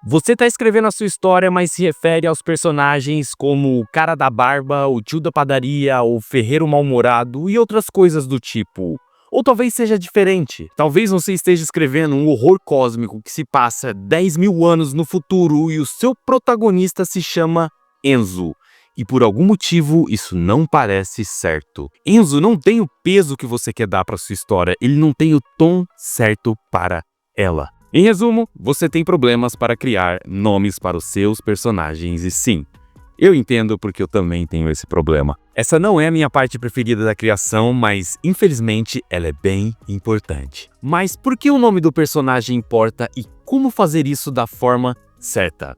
Você está escrevendo a sua história, mas se refere aos personagens como o cara da barba, o tio da padaria, o ferreiro mal-humorado e outras coisas do tipo. Ou talvez seja diferente. Talvez você esteja escrevendo um horror cósmico que se passa 10 mil anos no futuro e o seu protagonista se chama Enzo. E por algum motivo isso não parece certo. Enzo não tem o peso que você quer dar para sua história, ele não tem o tom certo para ela. Em resumo, você tem problemas para criar nomes para os seus personagens e sim, eu entendo porque eu também tenho esse problema. Essa não é a minha parte preferida da criação, mas infelizmente ela é bem importante. Mas por que o nome do personagem importa e como fazer isso da forma certa?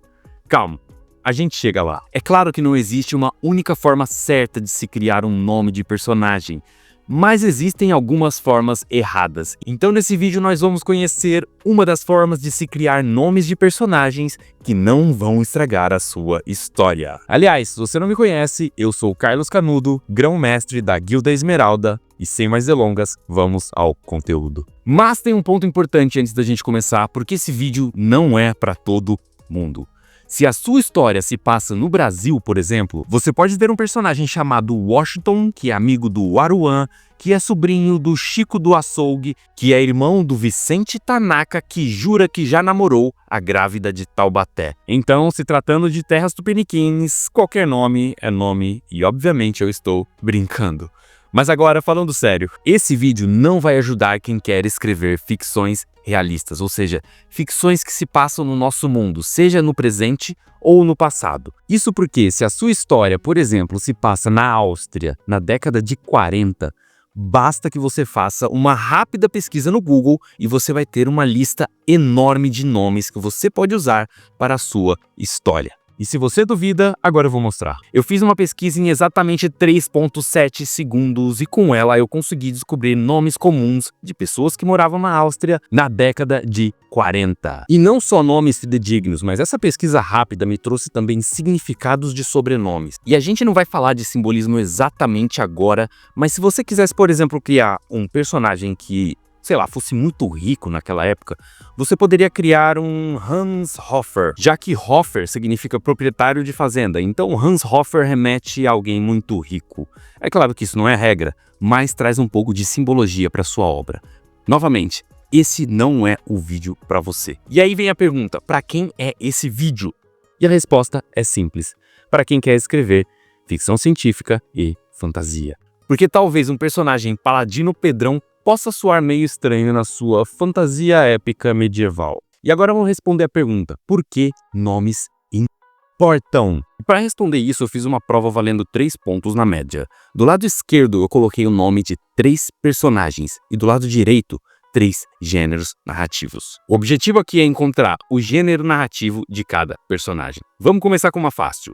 Calma, a gente chega lá. É claro que não existe uma única forma certa de se criar um nome de personagem, mas existem algumas formas erradas. Então nesse vídeo nós vamos conhecer uma das formas de se criar nomes de personagens que não vão estragar a sua história. Aliás, se você não me conhece, eu sou o Carlos Canudo, grão-mestre da Guilda Esmeralda, e sem mais delongas, vamos ao conteúdo. Mas tem um ponto importante antes da gente começar, porque esse vídeo não é para todo mundo. Se a sua história se passa no Brasil, por exemplo, você pode ter um personagem chamado Washington, que é amigo do Aruan, que é sobrinho do Chico do Açougue, que é irmão do Vicente Tanaka, que jura que já namorou a grávida de Taubaté. Então, se tratando de terras tupiniquins, qualquer nome é nome e obviamente eu estou brincando. Mas agora, falando sério, esse vídeo não vai ajudar quem quer escrever ficções realistas, ou seja, ficções que se passam no nosso mundo, seja no presente ou no passado. Isso porque se a sua história, por exemplo, se passa na Áustria, na década de 40, basta que você faça uma rápida pesquisa no Google e você vai ter uma lista enorme de nomes que você pode usar para a sua história. E se você duvida, agora eu vou mostrar. Eu fiz uma pesquisa em exatamente 3,7 segundos e com ela eu consegui descobrir nomes comuns de pessoas que moravam na Áustria na década de 40. E não só nomes fidedignos, mas essa pesquisa rápida me trouxe também significados de sobrenomes. E a gente não vai falar de simbolismo exatamente agora, mas se você quisesse, por exemplo, criar um personagem que, sei lá, fosse muito rico naquela época, você poderia criar um Hans Hofer, já que Hofer significa proprietário de fazenda, então Hans Hofer remete a alguém muito rico. É claro que isso não é regra, mas traz um pouco de simbologia para sua obra. Novamente, esse não é o vídeo para você. E aí vem a pergunta, para quem é esse vídeo? E a resposta é simples, para quem quer escrever ficção científica e fantasia. Porque talvez um personagem paladino pedrão possa soar meio estranho na sua fantasia épica medieval. E agora vamos responder a pergunta, por que nomes importam? Para responder isso, eu fiz uma prova valendo 3 pontos na média. Do lado esquerdo, eu coloquei o nome de 3 personagens e do lado direito, 3 gêneros narrativos. O objetivo aqui é encontrar o gênero narrativo de cada personagem. Vamos começar com uma fácil.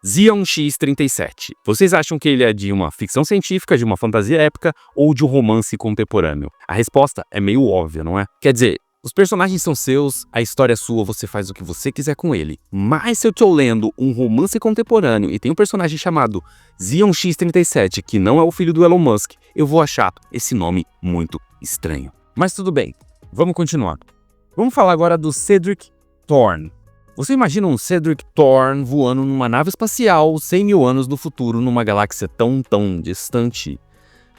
Zion X37. Vocês acham que ele é de uma ficção científica, de uma fantasia épica ou de um romance contemporâneo? A resposta é meio óbvia, não é? Quer dizer, os personagens são seus, a história é sua, você faz o que você quiser com ele. Mas se eu estou lendo um romance contemporâneo e tem um personagem chamado Zion X37, que não é o filho do Elon Musk, eu vou achar esse nome muito estranho. Mas tudo bem, vamos continuar. Vamos falar agora do Cedric Thorne. Você imagina um Cedric Thorne voando numa nave espacial 100 mil anos no futuro numa galáxia tão distante?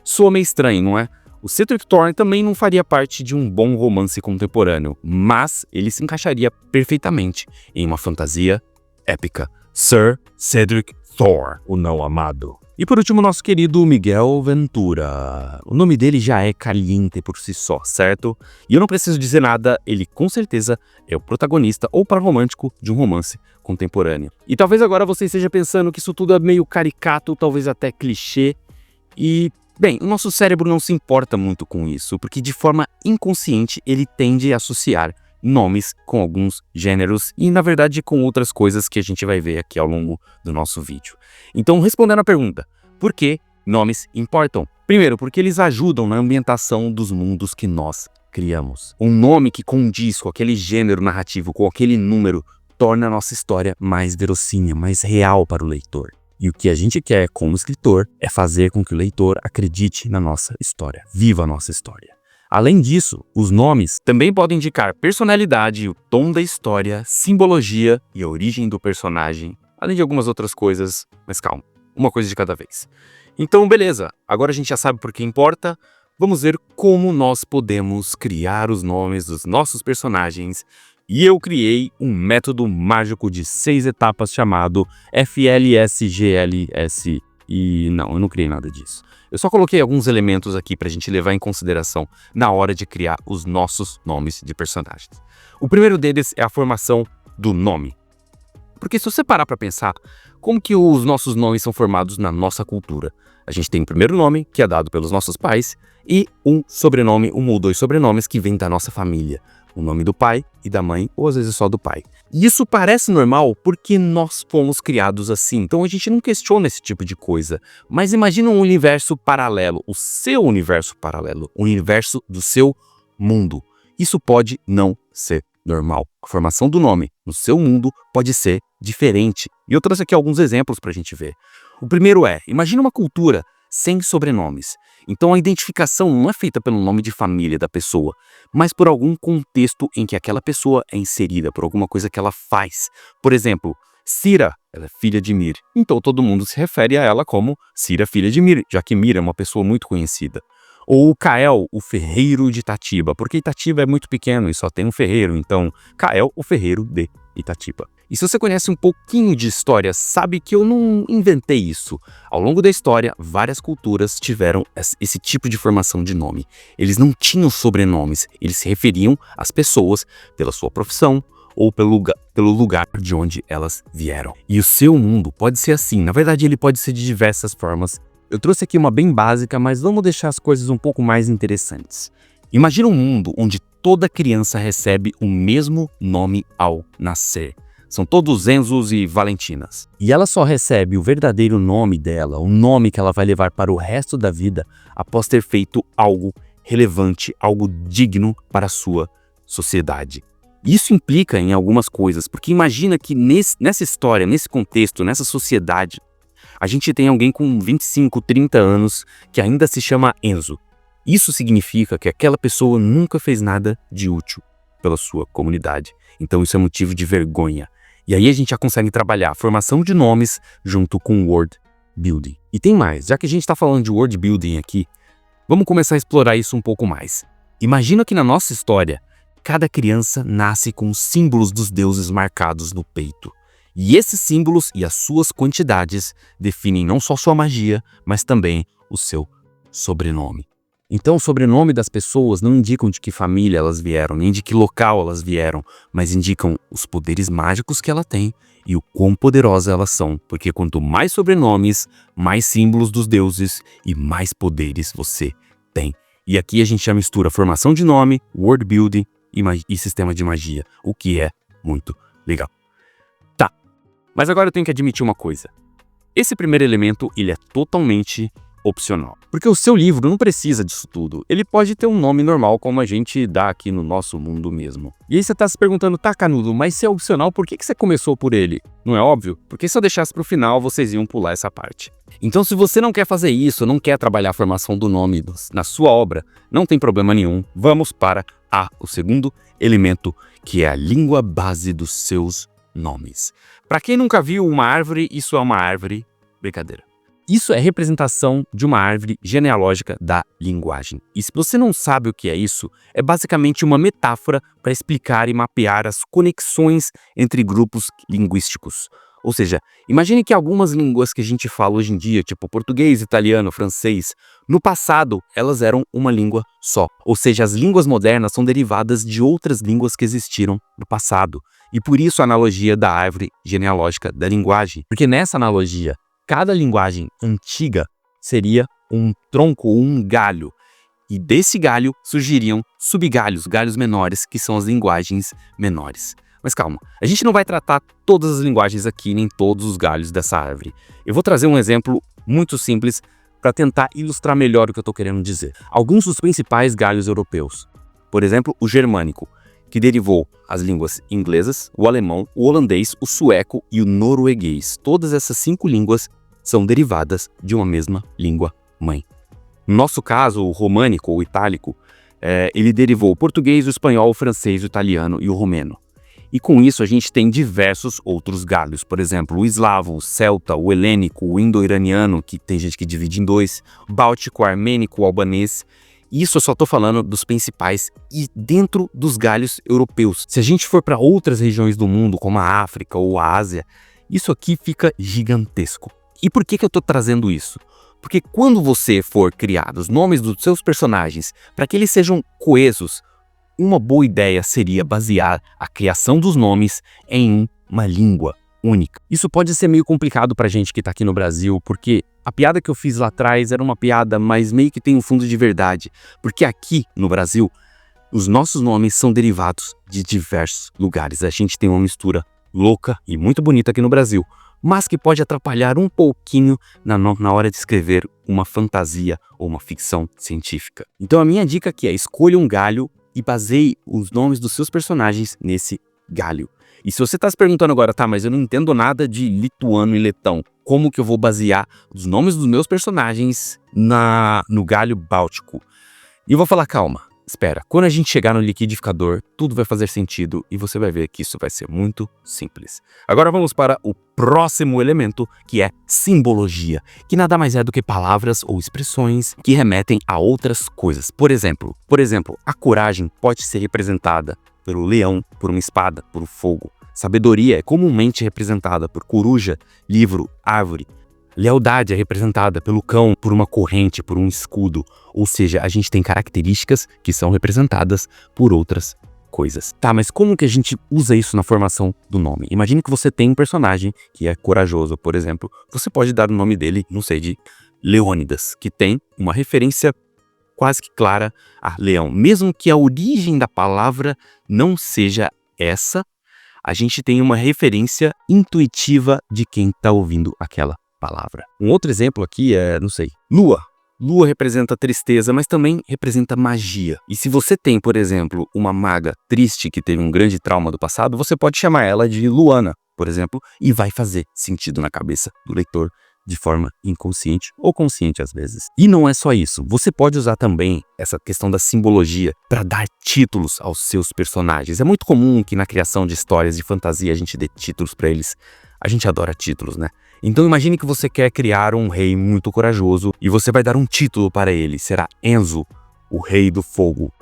Soa meio estranho, não é? O Cedric Thorne também não faria parte de um bom romance contemporâneo, mas ele se encaixaria perfeitamente em uma fantasia épica. Sir Cedric Thorne, o não amado. E por último, nosso querido Miguel Ventura. O nome dele já é caliente por si só, certo? E eu não preciso dizer nada, ele com certeza é o protagonista ou par romântico de um romance contemporâneo. E talvez agora você esteja pensando que isso tudo é meio caricato, talvez até clichê. E, bem, o nosso cérebro não se importa muito com isso, porque de forma inconsciente ele tende a associar nomes com alguns gêneros e, na verdade, com outras coisas que a gente vai ver aqui ao longo do nosso vídeo. Então, respondendo à pergunta, por que nomes importam? Primeiro, porque eles ajudam na ambientação dos mundos que nós criamos. Um nome que condiz com aquele gênero narrativo, com aquele número, torna a nossa história mais verossímil, mais real para o leitor. E o que a gente quer como escritor é fazer com que o leitor acredite na nossa história, viva a nossa história. Além disso, os nomes também podem indicar personalidade, o tom da história, simbologia e a origem do personagem, além de algumas outras coisas, mas calma, uma coisa de cada vez. Então, beleza, agora a gente já sabe por que importa, vamos ver como nós podemos criar os nomes dos nossos personagens. E eu criei um método mágico de 6 etapas chamado FLSGLS. E não, eu não criei nada disso. Eu só coloquei alguns elementos aqui para a gente levar em consideração na hora de criar os nossos nomes de personagens. O primeiro deles é a formação do nome. Porque se você parar para pensar, como que os nossos nomes são formados na nossa cultura? A gente tem o primeiro nome, que é dado pelos nossos pais, e um sobrenome, um ou dois sobrenomes que vêm da nossa família. O nome do pai e da mãe, ou às vezes só do pai. E isso parece normal porque nós fomos criados assim, então a gente não questiona esse tipo de coisa. Mas imagina um universo paralelo, o seu universo paralelo, o universo do seu mundo. Isso pode não ser normal. A formação do nome no seu mundo pode ser diferente. E eu trouxe aqui alguns exemplos para a gente ver. O primeiro é, imagina uma cultura sem sobrenomes. Então a identificação não é feita pelo nome de família da pessoa, mas por algum contexto em que aquela pessoa é inserida, por alguma coisa que ela faz. Por exemplo, Cira, ela é filha de Mir. Então todo mundo se refere a ela como Cira, filha de Mir, já que Mir é uma pessoa muito conhecida. Ou Cael, o ferreiro de Itatiba, porque Itatiba é muito pequeno e só tem um ferreiro, então Cael, o ferreiro de Itatiba. E se você conhece um pouquinho de história, sabe que eu não inventei isso. Ao longo da história, várias culturas tiveram esse tipo de formação de nome. Eles não tinham sobrenomes, eles se referiam às pessoas pela sua profissão ou pelo lugar de onde elas vieram. E o seu mundo pode ser assim, na verdade ele pode ser de diversas formas. Eu trouxe aqui uma bem básica, mas vamos deixar as coisas um pouco mais interessantes. Imagina um mundo onde toda criança recebe o mesmo nome ao nascer. São todos Enzos e Valentinas. E ela só recebe o verdadeiro nome dela, o nome que ela vai levar para o resto da vida, após ter feito algo relevante, algo digno para a sua sociedade. Isso implica em algumas coisas, porque imagina que nessa história, nesse contexto, nessa sociedade, a gente tem alguém com 25, 30 anos que ainda se chama Enzo. Isso significa que aquela pessoa nunca fez nada de útil pela sua comunidade. Então isso é motivo de vergonha. E aí a gente já consegue trabalhar a formação de nomes junto com word building. E tem mais, já que a gente está falando de word building aqui, vamos começar a explorar isso um pouco mais. Imagina que na nossa história, cada criança nasce com os símbolos dos deuses marcados no peito. E esses símbolos e as suas quantidades definem não só sua magia, mas também o seu sobrenome. Então o sobrenome das pessoas não indicam de que família elas vieram, nem de que local elas vieram, mas indicam os poderes mágicos que ela tem e o quão poderosas elas são, porque quanto mais sobrenomes, mais símbolos dos deuses e mais poderes você tem. E aqui a gente já mistura formação de nome, word building e sistema de magia, o que é muito legal. Tá, mas agora eu tenho que admitir uma coisa. Esse primeiro elemento, ele é totalmente opcional. Porque o seu livro não precisa disso tudo. Ele pode ter um nome normal, como a gente dá aqui no nosso mundo mesmo. E aí você tá se perguntando, tá, Canudo, mas se é opcional, por que você começou por ele? Não é óbvio? Porque se eu deixasse pro final, vocês iam pular essa parte. Então se você não quer fazer isso, não quer trabalhar a formação do nome na sua obra, não tem problema nenhum. Vamos para o segundo elemento, que é a língua base dos seus nomes. Para quem nunca viu uma árvore, isso é uma árvore. Brincadeira. Isso é representação de uma árvore genealógica da linguagem. E se você não sabe o que é isso, é basicamente uma metáfora para explicar e mapear as conexões entre grupos linguísticos. Ou seja, imagine que algumas línguas que a gente fala hoje em dia, tipo português, italiano, francês, no passado elas eram uma língua só. Ou seja, as línguas modernas são derivadas de outras línguas que existiram no passado. E por isso a analogia da árvore genealógica da linguagem. Porque nessa analogia, cada linguagem antiga seria um tronco ou um galho. E desse galho surgiriam subgalhos, galhos menores, que são as linguagens menores. Mas calma, a gente não vai tratar todas as linguagens aqui, nem todos os galhos dessa árvore. Eu vou trazer um exemplo muito simples para tentar ilustrar melhor o que eu estou querendo dizer. Alguns dos principais galhos europeus. Por exemplo, o germânico, que derivou as línguas inglesas, o alemão, o holandês, o sueco e o norueguês. Todas essas 5 línguas são derivadas de uma mesma língua mãe. No nosso caso, o românico ou itálico ele derivou o português, o espanhol, o francês, o italiano e o romeno. E com isso a gente tem diversos outros galhos, por exemplo, o eslavo, o celta, o helênico, o indo-iraniano, que tem gente que divide em dois, báltico, armênico, albanês. Isso eu só estou falando dos principais e dentro dos galhos europeus. Se a gente for para outras regiões do mundo, como a África ou a Ásia, isso aqui fica gigantesco. E por que eu estou trazendo isso? Porque quando você for criar os nomes dos seus personagens para que eles sejam coesos, uma boa ideia seria basear a criação dos nomes em uma língua única. Isso pode ser meio complicado pra gente que tá aqui no Brasil, porque a piada que eu fiz lá atrás era uma piada, mas meio que tem um fundo de verdade. Porque aqui no Brasil, os nossos nomes são derivados de diversos lugares. A gente tem uma mistura louca e muito bonita aqui no Brasil, mas que pode atrapalhar um pouquinho na hora de escrever uma fantasia ou uma ficção científica. Então a minha dica aqui é: escolha um galho e baseie os nomes dos seus personagens nesse galho. E se você está se perguntando agora, tá, mas eu não entendo nada de lituano e letão, como que eu vou basear os nomes dos meus personagens no galho báltico? E eu vou falar, calma, espera, quando a gente chegar no liquidificador, tudo vai fazer sentido e você vai ver que isso vai ser muito simples. Agora vamos para o próximo elemento, que é simbologia, que nada mais é do que palavras ou expressões que remetem a outras coisas. Por exemplo, a coragem pode ser representada pelo leão, por uma espada, por um fogo. Sabedoria é comumente representada por coruja, livro, árvore. Lealdade é representada pelo cão, por uma corrente, por um escudo. Ou seja, a gente tem características que são representadas por outras coisas. Tá, mas como que a gente usa isso na formação do nome? Imagine que você tem um personagem que é corajoso, por exemplo. Você pode dar o nome dele, não sei, de Leônidas, que tem uma referência quase que clara a leão. Mesmo que a origem da palavra não seja essa, a gente tem uma referência intuitiva de quem está ouvindo aquela palavra. Um outro exemplo aqui é, não sei, lua. Lua representa tristeza, mas também representa magia. E se você tem, por exemplo, uma maga triste que teve um grande trauma do passado, você pode chamar ela de Luana, por exemplo, e vai fazer sentido na cabeça do leitor de forma inconsciente ou consciente às vezes. E não é só isso, você pode usar também essa questão da simbologia para dar títulos aos seus personagens. É muito comum que na criação de histórias de fantasia a gente dê títulos para eles. A gente adora títulos, né? Então imagine que você quer criar um rei muito corajoso e você vai dar um título para ele. Será Enzo, o rei do fogo.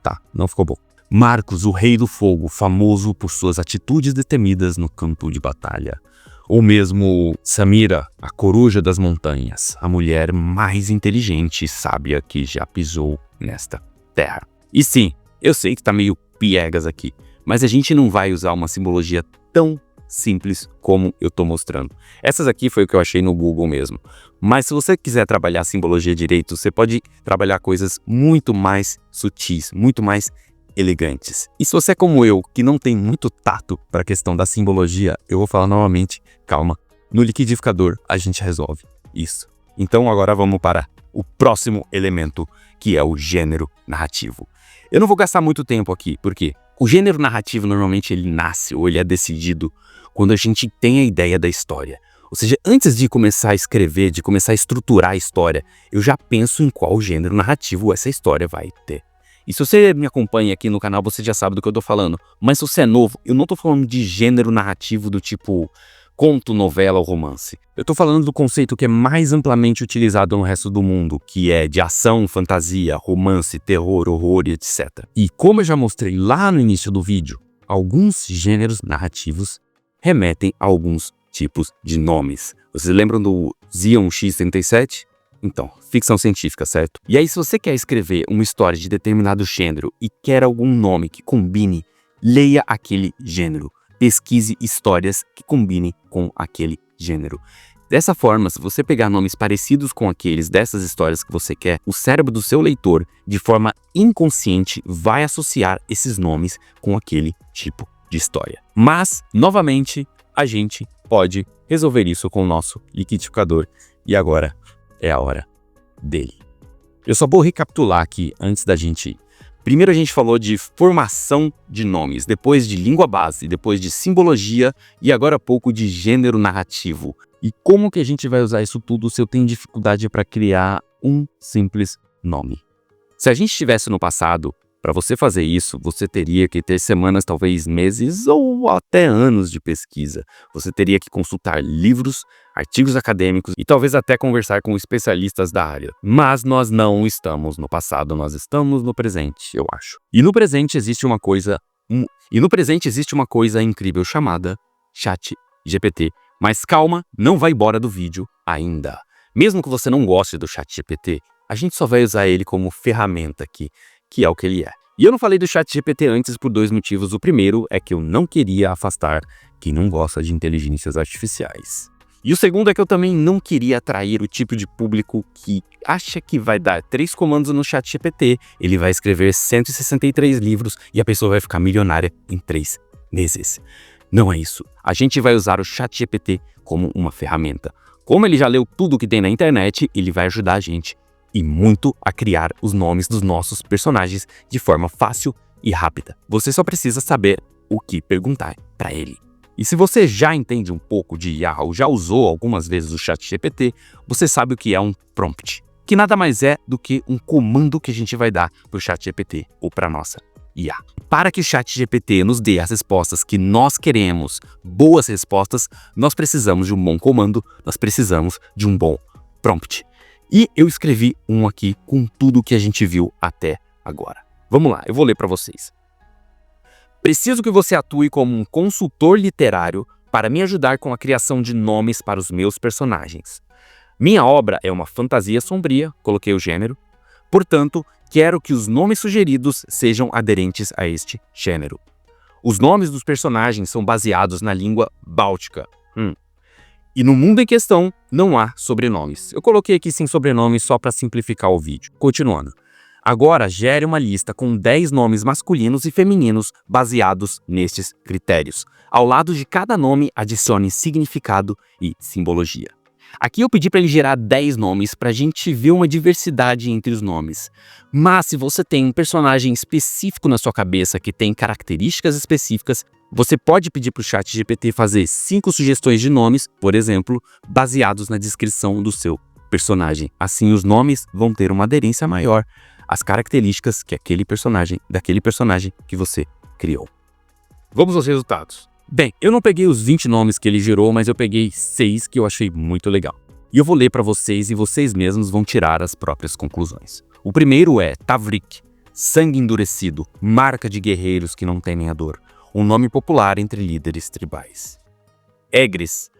Tá, não ficou bom. Marcos, o rei do fogo, famoso por suas atitudes destemidas no campo de batalha. Ou mesmo Samira, a coruja das montanhas, a mulher mais inteligente e sábia que já pisou nesta terra. E sim, eu sei que tá meio piegas aqui, mas a gente não vai usar uma simbologia tão simples como eu tô mostrando. Essas aqui foi o que eu achei no Google mesmo. Mas se você quiser trabalhar simbologia direito, você pode trabalhar coisas muito mais sutis, muito mais elegantes. E se você é como eu, que não tem muito tato para a questão da simbologia, eu vou falar novamente, calma, no liquidificador a gente resolve isso. Então agora vamos para o próximo elemento, que é o gênero narrativo. Eu não vou gastar muito tempo aqui, porque o gênero narrativo normalmente ele nasce ou ele é decidido quando a gente tem a ideia da história. Ou seja, antes de começar a escrever, de começar a estruturar a história, eu já penso em qual gênero narrativo essa história vai ter. E se você me acompanha aqui no canal, você já sabe do que eu tô falando. Mas se você é novo, eu não tô falando de gênero narrativo do tipo conto, novela ou romance. Eu tô falando do conceito que é mais amplamente utilizado no resto do mundo, que é de ação, fantasia, romance, terror, horror e etc. E como eu já mostrei lá no início do vídeo, alguns gêneros narrativos remetem a alguns tipos de nomes. Vocês lembram do Xeon X-37? Então, ficção científica, certo? E aí, se você quer escrever uma história de determinado gênero e quer algum nome que combine, leia aquele gênero. Pesquise histórias que combinem com aquele gênero. Dessa forma, se você pegar nomes parecidos com aqueles dessas histórias que você quer, o cérebro do seu leitor, de forma inconsciente, vai associar esses nomes com aquele tipo de história. Mas, novamente, a gente pode resolver isso com o nosso liquidificador. E agora é a hora dele. Eu só vou recapitular aqui antes da gente ir. Primeiro a gente falou de formação de nomes, depois de língua base, depois de simbologia e agora há pouco de gênero narrativo. E como que a gente vai usar isso tudo se eu tenho dificuldade para criar um simples nome? Se a gente estivesse no passado, para você fazer isso, você teria que ter semanas, talvez meses ou até anos de pesquisa. Você teria que consultar livros, artigos acadêmicos e talvez até conversar com especialistas da área. Mas nós não estamos no passado, nós estamos no presente, eu acho. E no presente existe uma coisa incrível chamada ChatGPT. Mas calma, não vai embora do vídeo ainda. Mesmo que você não goste do ChatGPT, a gente só vai usar ele como ferramenta aqui, que é o que ele é. E eu não falei do ChatGPT antes por 2 motivos. O primeiro é que eu não queria afastar quem não gosta de inteligências artificiais. E o segundo é que eu também não queria atrair o tipo de público que acha que vai dar 3 comandos no ChatGPT, ele vai escrever 163 livros e a pessoa vai ficar milionária em 3 meses. Não é isso. A gente vai usar o ChatGPT como uma ferramenta. Como ele já leu tudo que tem na internet, ele vai ajudar a gente e muito a criar os nomes dos nossos personagens de forma fácil e rápida. Você só precisa saber o que perguntar para ele. E se você já entende um pouco de IA ou já usou algumas vezes o ChatGPT, você sabe o que é um prompt, que nada mais é do que um comando que a gente vai dar para o ChatGPT ou para nossa IA. Para que o ChatGPT nos dê as respostas que nós queremos, boas respostas, nós precisamos de um bom comando, nós precisamos de um bom prompt. E eu escrevi um aqui com tudo que a gente viu até agora. Vamos lá, eu vou ler para vocês. Preciso que você atue como um consultor literário para me ajudar com a criação de nomes para os meus personagens. Minha obra é uma fantasia sombria, coloquei o gênero, portanto, quero que os nomes sugeridos sejam aderentes a este gênero. Os nomes dos personagens são baseados na língua báltica. E no mundo em questão, não há sobrenomes. Eu coloquei aqui sem sobrenomes só para simplificar o vídeo. Continuando. Agora, gere uma lista com 10 nomes masculinos e femininos baseados nestes critérios. Ao lado de cada nome, adicione significado e simbologia. Aqui eu pedi para ele gerar 10 nomes para a gente ver uma diversidade entre os nomes. Mas se você tem um personagem específico na sua cabeça que tem características específicas, você pode pedir para o ChatGPT fazer 5 sugestões de nomes, por exemplo, baseados na descrição do seu personagem. Assim, os nomes vão ter uma aderência maior às características que daquele personagem que você criou. Vamos aos resultados. Bem, eu não peguei os 20 nomes que ele gerou, mas eu peguei 6 que eu achei muito legal. E eu vou ler para vocês e vocês mesmos vão tirar as próprias conclusões. O primeiro é Tavrik, sangue endurecido, marca de guerreiros que não temem a dor. Um nome popular entre líderes tribais. Egres,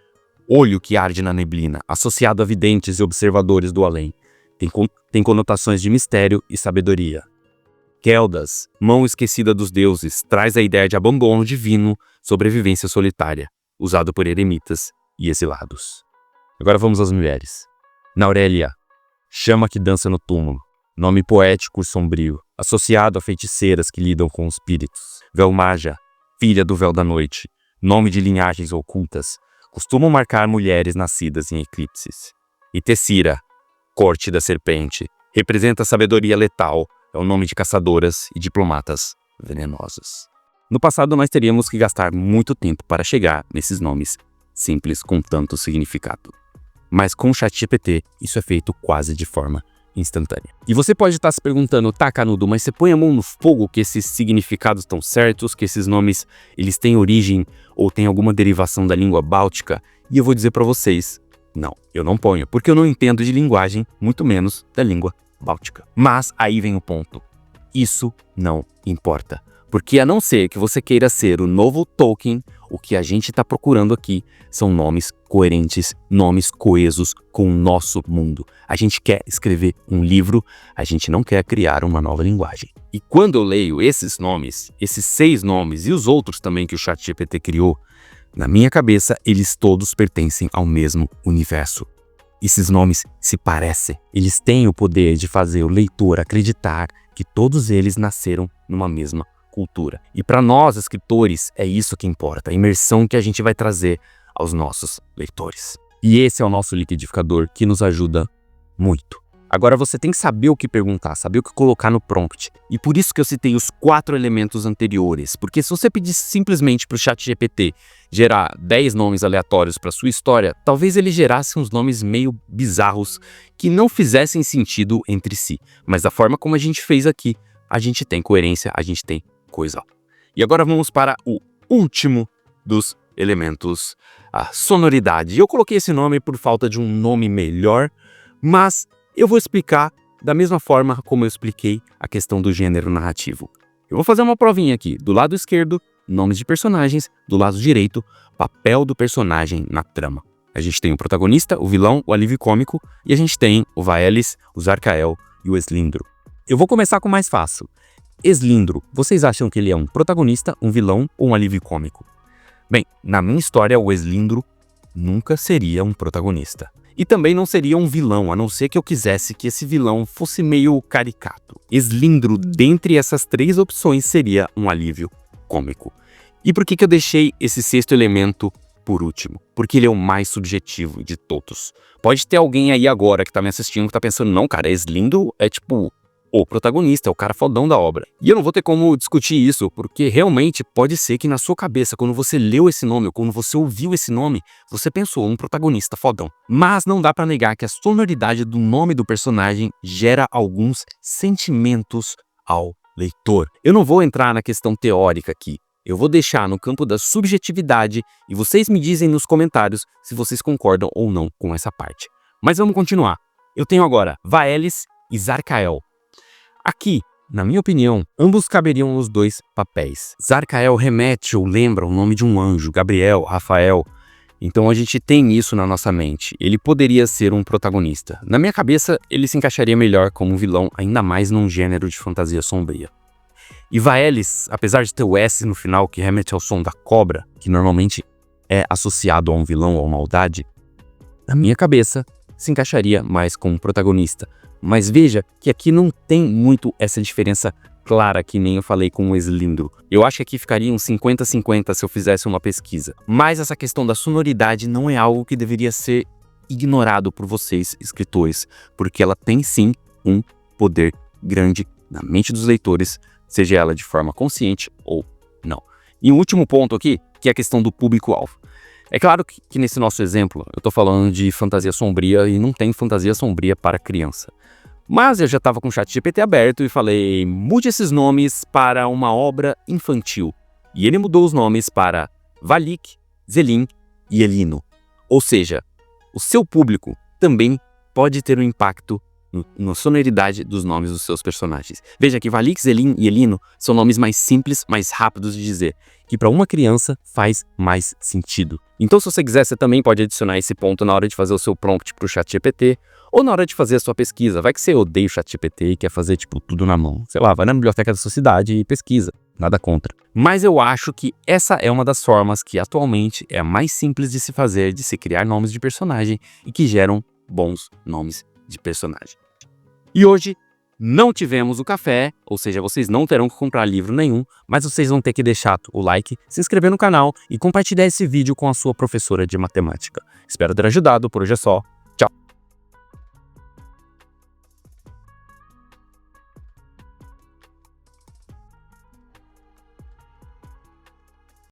olho que arde na neblina, associado a videntes e observadores do além. Tem conotações de mistério e sabedoria. Keldas, mão esquecida dos deuses, traz a ideia de abandono divino, sobrevivência solitária, usado por eremitas e exilados. Agora vamos às mulheres. Naurélia, chama que dança no túmulo, nome poético e sombrio, associado a feiticeiras que lidam com espíritos. Velmaja, filha do véu da noite, nome de linhagens ocultas, costumam marcar mulheres nascidas em eclipses. E Tessira, corte da serpente, representa a sabedoria letal, é o nome de caçadoras e diplomatas venenosas. No passado, nós teríamos que gastar muito tempo para chegar nesses nomes simples com tanto significado. Mas com o ChatGPT, isso é feito quase de forma instantânea. E você pode estar se perguntando, tá, Canudo, mas você põe a mão no fogo que esses significados estão certos, que esses nomes eles têm origem ou têm alguma derivação da língua báltica? E eu vou dizer para vocês, não, eu não ponho, porque eu não entendo de linguagem, muito menos da língua báltica. Mas aí vem o ponto. Isso não importa. Porque a não ser que você queira ser o novo Tolkien, o que a gente está procurando aqui são nomes coerentes, nomes coesos com o nosso mundo. A gente quer escrever um livro, a gente não quer criar uma nova linguagem. E quando eu leio esses nomes, esses 6 nomes e os outros também que o ChatGPT criou, na minha cabeça eles todos pertencem ao mesmo universo. Esses nomes se parecem, eles têm o poder de fazer o leitor acreditar que todos eles nasceram numa mesma cultura. E para nós, escritores, é isso que importa, a imersão que a gente vai trazer aos nossos leitores. E esse é o nosso liquidificador que nos ajuda muito Agora você tem que saber o que perguntar, saber o que colocar no prompt. E por isso que eu citei os 4 elementos anteriores. Porque se você pedisse simplesmente para o ChatGPT gerar 10 nomes aleatórios para sua história, talvez ele gerasse uns nomes meio bizarros que não fizessem sentido entre si. Mas da forma como a gente fez aqui, a gente tem coerência, a gente tem coisa. E agora vamos para o último dos elementos, a sonoridade. Eu coloquei esse nome por falta de um nome melhor, mas eu vou explicar da mesma forma como eu expliquei a questão do gênero narrativo. Eu vou fazer uma provinha aqui. Do lado esquerdo, nomes de personagens. Do lado direito, papel do personagem na trama. A gente tem o protagonista, o vilão, o alívio cômico. E a gente tem o Vaelis, o Zarkael e o Eslindro. Eu vou começar com o mais fácil. Eslindro, vocês acham que ele é um protagonista, um vilão ou um alívio cômico? Bem, na minha história, o Eslindro nunca seria um protagonista. E também não seria um vilão, a não ser que eu quisesse que esse vilão fosse meio caricato. Eslindro, dentre essas 3 opções, seria um alívio cômico. E por que eu deixei esse 6º elemento por último? Porque ele é o mais subjetivo de todos. Pode ter alguém aí agora que tá me assistindo que tá pensando, não, cara, Eslindro é tipo o protagonista, é o cara fodão da obra. E eu não vou ter como discutir isso, porque realmente pode ser que na sua cabeça, quando você leu esse nome, ou quando você ouviu esse nome, você pensou um protagonista fodão. Mas não dá pra negar que a sonoridade do nome do personagem gera alguns sentimentos ao leitor. Eu não vou entrar na questão teórica aqui. Eu vou deixar no campo da subjetividade e vocês me dizem nos comentários se vocês concordam ou não com essa parte. Mas vamos continuar. Eu tenho agora Vaelis e Zarkael. Aqui, na minha opinião, ambos caberiam nos 2 papéis. Zarkael remete ou lembra o nome de um anjo, Gabriel, Rafael. Então a gente tem isso na nossa mente. Ele poderia ser um protagonista. Na minha cabeça, ele se encaixaria melhor como um vilão, ainda mais num gênero de fantasia sombria. E Vaelis, apesar de ter o S no final, que remete ao som da cobra, que normalmente é associado a um vilão ou maldade, na minha cabeça, se encaixaria mais como protagonista. Mas veja que aqui não tem muito essa diferença clara que nem eu falei com o Eslindro. Eu acho que aqui ficaria um 50-50 se eu fizesse uma pesquisa. Mas essa questão da sonoridade não é algo que deveria ser ignorado por vocês, escritores, porque ela tem sim um poder grande na mente dos leitores, seja ela de forma consciente ou não. E um último ponto aqui, que é a questão do público-alvo. É claro que nesse nosso exemplo, eu estou falando de fantasia sombria e não tem fantasia sombria para criança. Mas eu já estava com o ChatGPT aberto e falei, mude esses nomes para uma obra infantil. E ele mudou os nomes para Valik, Zelin e Elino. Ou seja, o seu público também pode ter um impacto na sonoridade dos nomes dos seus personagens. Veja que Valik, Zelin e Elino são nomes mais simples, mais rápidos de dizer, que para uma criança faz mais sentido. Então se você quiser, você também pode adicionar esse ponto na hora de fazer o seu prompt para o ChatGPT, ou na hora de fazer a sua pesquisa. Vai que você odeia o ChatGPT e quer fazer tipo tudo na mão. Sei lá, vai na biblioteca da sua cidade e pesquisa. Nada contra. Mas eu acho que essa é uma das formas que atualmente é a mais simples de se fazer, de se criar nomes de personagem e que geram bons nomes de personagem. E hoje não tivemos o café, ou seja, vocês não terão que comprar livro nenhum, mas vocês vão ter que deixar o like, se inscrever no canal e compartilhar esse vídeo com a sua professora de matemática. Espero ter ajudado, por hoje é só.